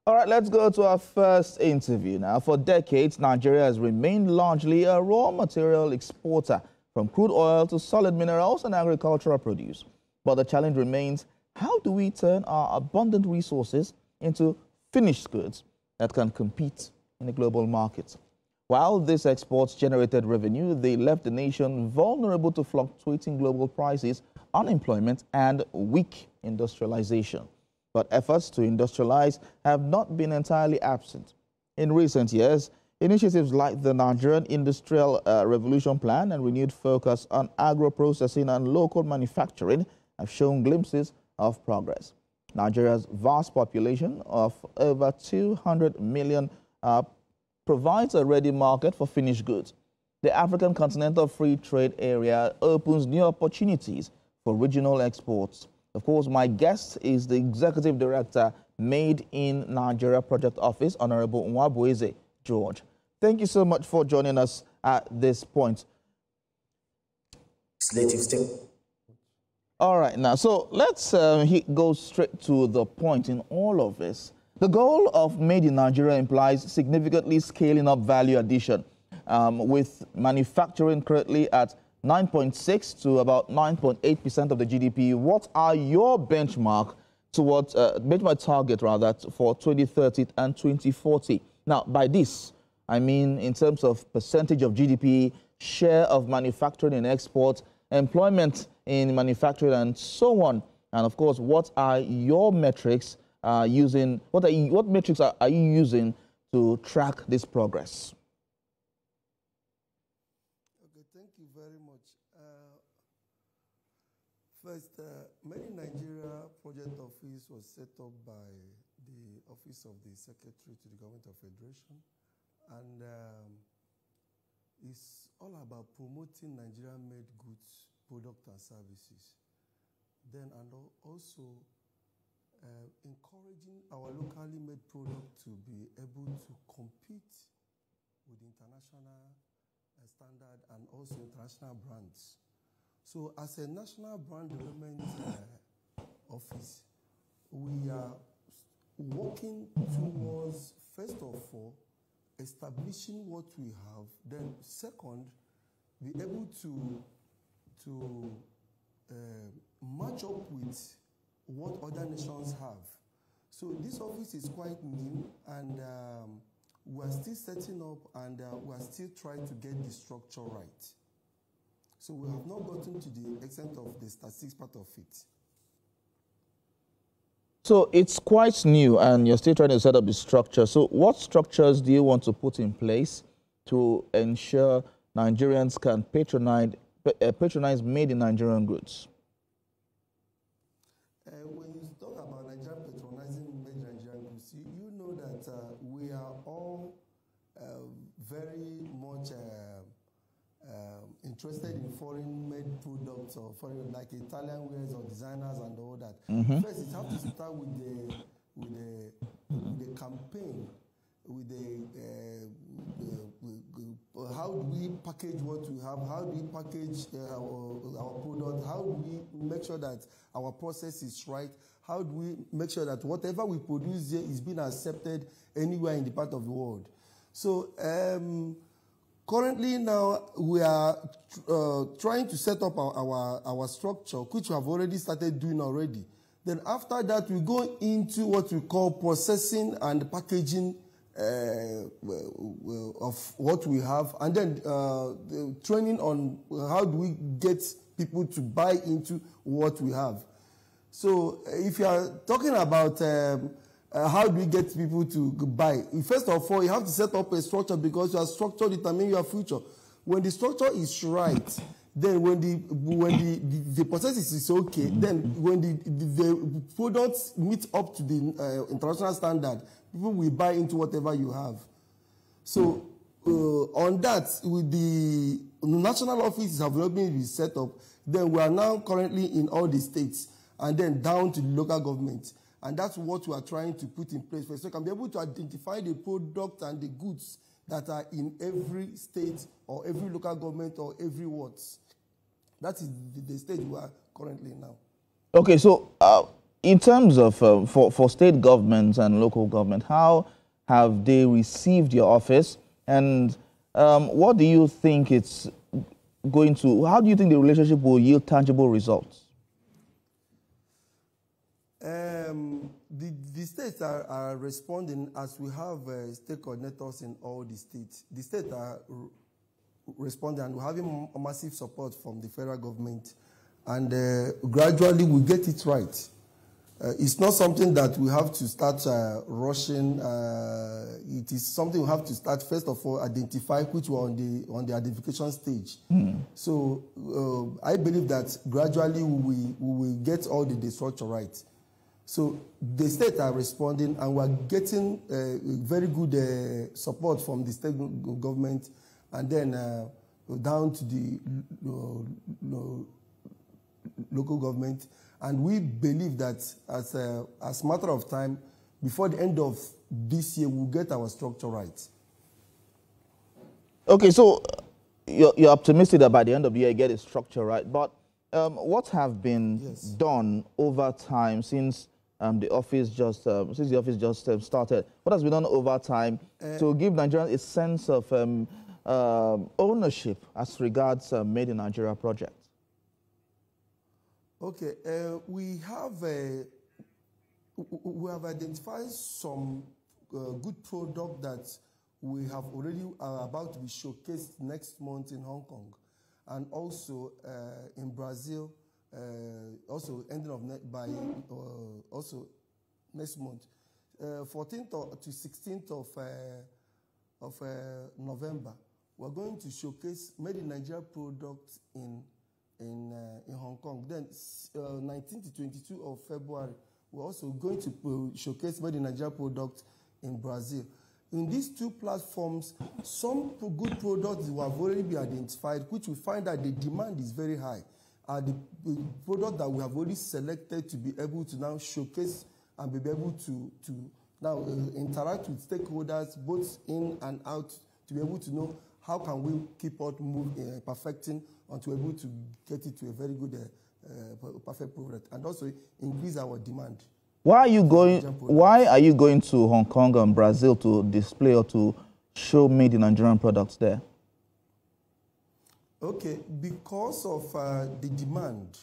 All right, let's go to our first interview now. For decades, Nigeria has remained largely a raw material exporter, from crude oil to solid minerals and agricultural produce. But the challenge remains, how do we turn our abundant resources into finished goods that can compete in the global market? While these exports generated revenue, they left the nation vulnerable to fluctuating global prices, unemployment, and weak industrialization. But efforts to industrialize have not been entirely absent. In recent years, initiatives like the Nigerian Industrial Revolution Plan and renewed focus on agro-processing and local manufacturing have shown glimpses of progress. Nigeria's vast population of over 200 million provides a ready market for finished goods. The African Continental Free Trade Area opens new opportunities for regional exports. Of course, my guest is the Executive Director, Made in Nigeria Project Office, Honorable Nwabueze George. Thank you so much for joining us at this point. All right, now, so let's go straight to the point in all of this. The goal of Made in Nigeria implies significantly scaling up value addition, with manufacturing currently at 9.6 to about 9.8% of the GDP. What are your benchmark towards benchmark target rather for 2030 and 2040? Now, by this, I mean in terms of percentage of GDP, share of manufacturing and export, employment in manufacturing, and so on. And of course, what are your metrics using? What metrics are you using to track this progress? Thank you very much. First, Made in Nigeria Project Office was set up by the Office of the Secretary to the Government of Federation, and it's all about promoting Nigerian-made goods, products, and services. Then, and also encouraging our locally made product to be able to compete with international standard and also international brands. So as a national brand development office, we are working towards, first of all, establishing what we have, then second, be able to match up with what other nations have. So this office is quite new, and we are still setting up, and we are still trying to get the structure right. So we have not gotten to the extent of the statistics part of it. So it's quite new, and you're still trying to set up the structure. So what structures do you want to put in place to ensure Nigerians can patronize made in Nigerian goods? When you talk about Nigeria patronizing made in Nigerian goods, you know that we are all very much interested in foreign-made products, or foreign, like Italian wares or designers and all that. First, it has to start with the campaign, with how do we package what we have, how do we package our product, how do we make sure that our process is right, how do we make sure that whatever we produce here is being accepted anywhere in the part of the world. So currently now we are trying to set up our structure, which we have already started doing already. Then after that, we go into what we call processing and packaging of what we have, and then the training on how do we get people to buy into what we have. So if you are talking about how do we get people to buy, first of all, you have to set up a structure, because your structure determines your future. When the structure is right, then when the process is okay, then when the products meet up to the international standard, people will buy into whatever you have. So on that, with the national offices have not been set up, then we are now currently in all the states, and then down to the local government. And that's what we are trying to put in place, so we can be able to identify the product and the goods that are in every state or every local government or every ward. That is the stage we are currently now. Okay, so in terms of for state governments and local government, how have they received your office, and what do you think it's going to? How do you think the relationship will yield tangible results? The states are responding as we have state coordinators in all the states. The states are responding, and we're having massive support from the federal government, and gradually we get it right. It's not something that we have to start rushing. It is something we have to start, first of all, identify, which we're on the identification stage. So I believe that gradually we will get all the structure right. So the states are responding, and we're getting very good support from the state government, and then down to the local government. And we believe that as a matter of time, before the end of this year, we'll get our structure right. Okay, so you're optimistic that by the end of the year you get a structure right. But what have been done over time since the office just started? What has been done over time to give Nigerians a sense of ownership as regards Made in Nigeria project? Okay, we have identified some good product that we have already about to be showcased next month in Hong Kong, and also in Brazil, also ending of also next month, 14th to 16th of November. We're going to showcase Made in Nigeria products in Hong Kong. Then 19th to 22 of February, we're also going to showcase Made in Nigeria products in Brazil. In these two platforms, some good products will have already been identified, which we find that the demand is very high. The product that we have already selected to be able to now showcase and be able to now interact with stakeholders both in and out, to be able to know how can we keep on moving, perfecting, until we're able to get it to a very good, perfect product, and also increase our demand. Why are you going to Hong Kong and Brazil to display or to show Made in Nigerian products there? Okay, because of the demand,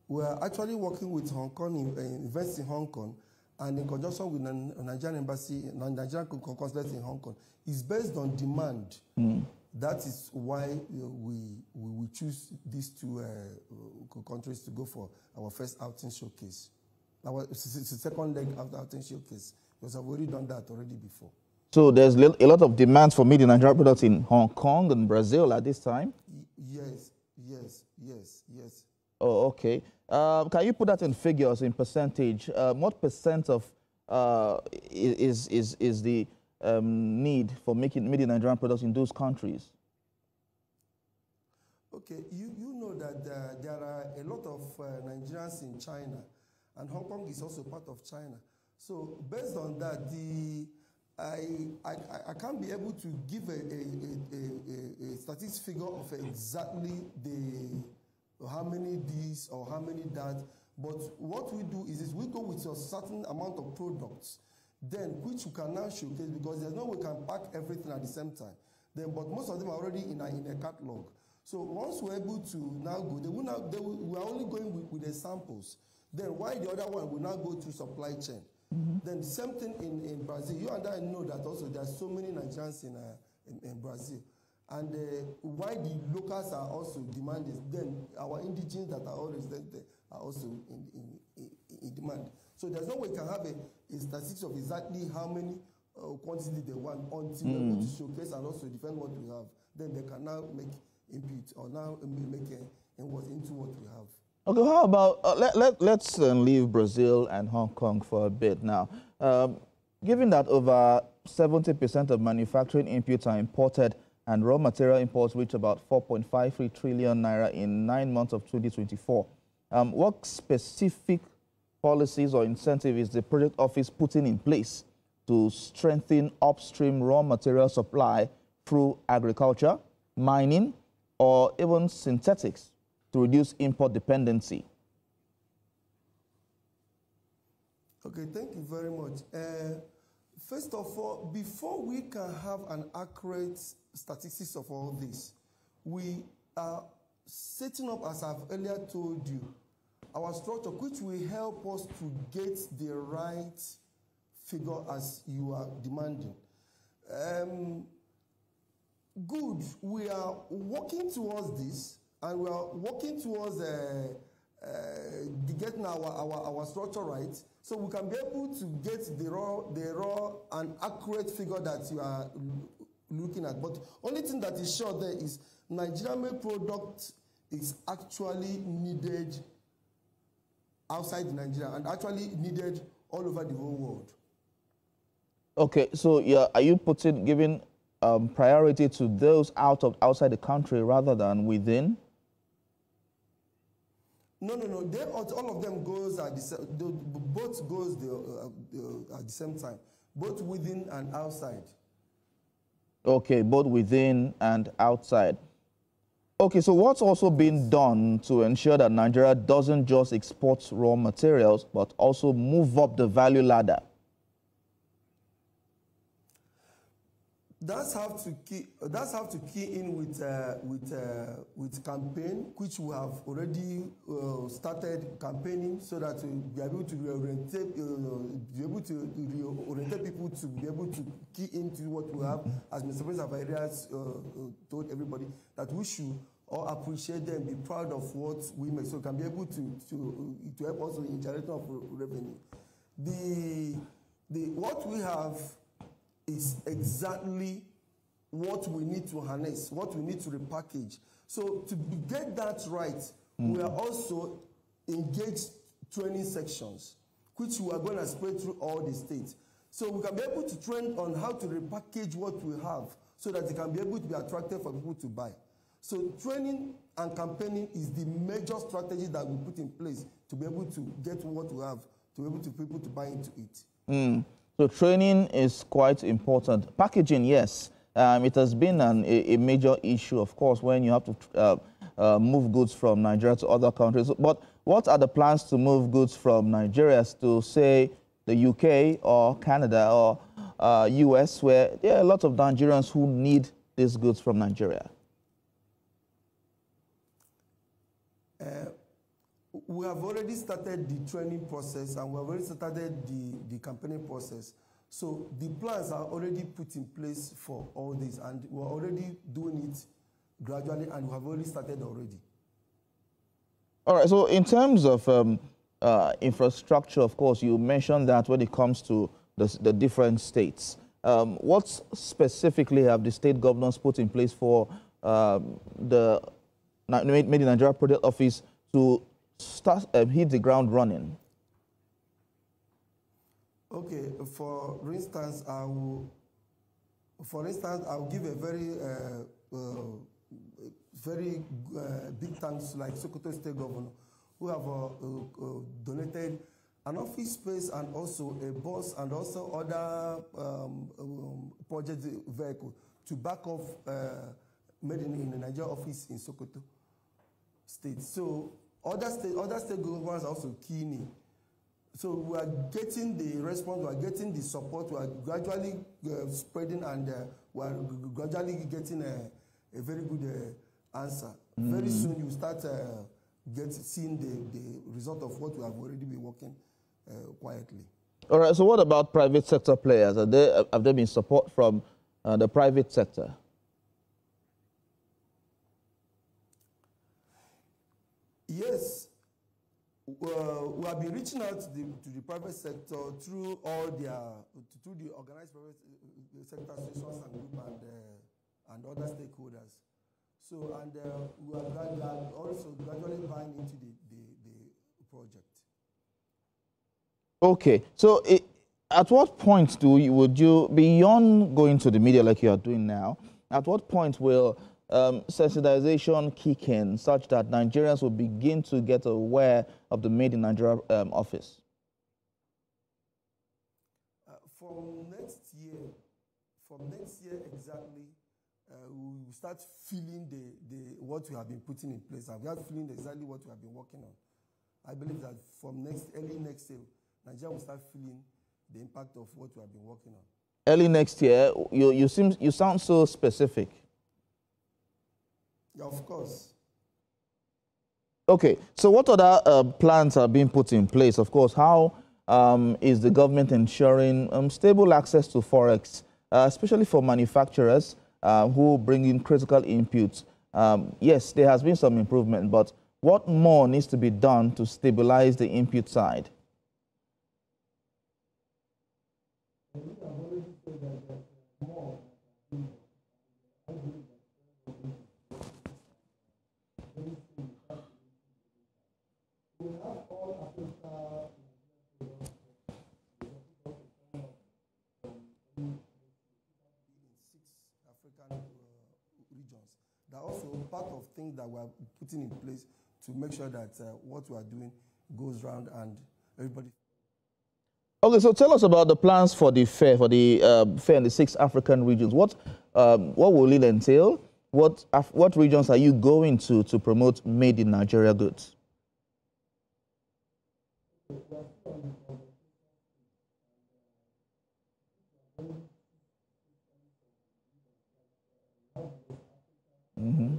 we're actually working with Hong Kong, invest in Hong Kong, and in conjunction with the Nigerian embassy, Nigerian consulate in Hong Kong. It's based on demand. That is why we choose these two countries to go for our first outing showcase. Our second leg of the outing showcase, because I've already done that already before. So there's a lot of demands for Made in Nigeria products in Hong Kong and Brazil at this time? Yes. Oh, okay. Can you put that in figures, in percentage? What percent of is the need for making Made in Nigerian products in those countries? Okay, you know that there are a lot of Nigerians in China, and Hong Kong is also part of China. So based on that, I can't be able to give a statistics figure of exactly how many this or how many that. But what we do is we go with a certain amount of products, then which we can now showcase, because there's no way we can pack everything at the same time. Then, but most of them are already in a catalog. So once we're able to now go, we are only going with the samples. Then why the other one will now go to supply chain? Then the same thing in Brazil. You and I know that also there are so many Nigerians in Brazil. And why the locals are also demanding, then our indigenous that are always there are also in demand. So there's no way we can have a statistics of exactly how many quantity they want until we're able to showcase and also defend what we have. Then they can now make input or now make inward into what we have. Okay, how about let's leave Brazil and Hong Kong for a bit now. Given that over 70% of manufacturing inputs are imported and raw material imports reach about 4.53 trillion naira in 9 months of 2024, what specific policies or incentives is the project office putting in place to strengthen upstream raw material supply through agriculture, mining, or even synthetics to reduce import dependency? Okay, thank you very much. First of all, before we can have an accurate statistics of all this, we are setting up, as I've earlier told you, our structure, which will help us to get the right figure as you are demanding. Good, we are working towards this, and we are working towards getting our structure right, so we can be able to get the raw and accurate figure that you are looking at. But only thing that is sure there is Nigerian-made product is actually needed outside Nigeria and actually needed all over the whole world. Okay, so yeah, are you giving priority to those outside the country rather than within? No. All of them goes at both goes at the same time, both within and outside. Okay, both within and outside. Okay, so what's also been done to ensure that Nigeria doesn't just export raw materials, but also move up the value ladder? That's how to key in with campaign, which we have already started campaigning, so that we be able to reorientate people to be able to key into what we have. As Mr. President of areas told everybody that we should all appreciate them, be proud of what we make, so we can be able to help us in generation of revenue. What we have is exactly what we need to harness, what we need to repackage. So to get that right, we are also engaged training sections, which we are going to spread through all the states. So we can be able to train on how to repackage what we have so that it can be able to be attractive for people to buy. So training and campaigning is the major strategy that we put in place to be able to get what we have, to be able to people to buy into it. So training is quite important. Packaging, yes. It has been a major issue, of course, when you have to move goods from Nigeria to other countries. But what are the plans to move goods from Nigeria to, say, the UK or Canada or US, where there are a lot of Nigerians who need these goods from Nigeria? We have already started the training process, and we have already started the campaigning process. So the plans are already put in place for all this, and we're already doing it gradually, and we have already started already. All right, so in terms of infrastructure, of course, you mentioned that when it comes to the different states. What specifically have the state governors put in place for the Made in Nigeria Product Office to hit the ground running? Okay, for instance, I will give a very big thanks to like Sokoto State Governor, who have donated an office space and also a bus and also other project vehicle to back off Made in the Nigeria office in Sokoto State. So other state governors are also keen in. So we are getting the response, we are getting the support, we are gradually spreading, and we are gradually getting a very good answer. Very soon you start seeing the result of what we have already been working quietly. All right, so what about private sector players? Have there been support from the private sector? Yes. We have been reaching out to the private sector through the organized private sector associations and group and other stakeholders. So we are also gradually buying into the project. Okay, so at what point would you, beyond going to the media like you are doing now, at what point will sensitization kick in such that Nigerians will begin to get aware of the Made in Nigeria office? From next year exactly, we will start feeling what we have been putting in place. We are feeling exactly what we have been working on. I believe that from early next year, Nigeria will start feeling the impact of what we have been working on. Early next year, you sound so specific. Yeah, of course. Okay, so what other plans are being put in place? Of course, how is the government ensuring stable access to forex, especially for manufacturers who bring in critical inputs? Yes, there has been some improvement, but what more needs to be done to stabilize the input side? African regions. That also part of things that we are putting in place to make sure that what we are doing goes round and everybody. Okay, so tell us about the plans for the fair, fair in the 6 African regions. What will it entail? What regions are you going to promote made in Nigeria goods? Mm-hmm.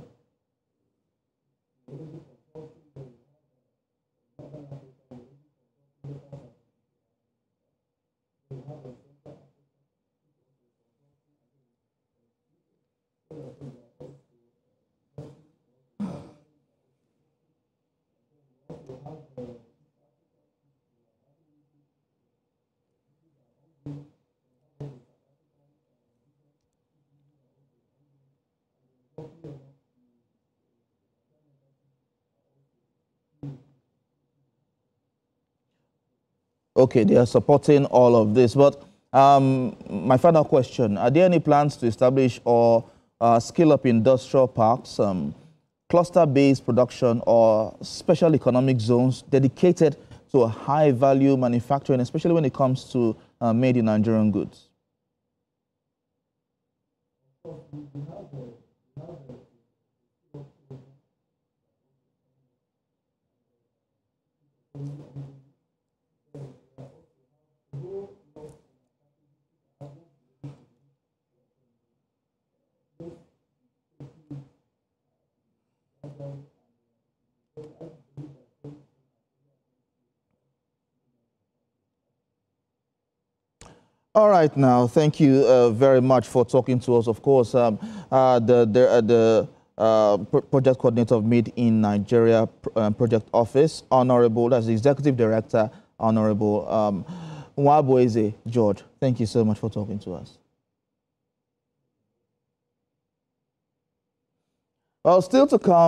Okay, they are supporting all of this. But my final question, are there any plans to establish or scale up industrial parks, cluster-based production or special economic zones dedicated to a high-value manufacturing, especially when it comes to made in Nigerian goods? All right, now, thank you very much for talking to us. Of course, the project coordinator of Made in Nigeria Project Office, Honorable, as the Executive Director, Honorable Nwabueze George. Thank you so much for talking to us. Well, still to come.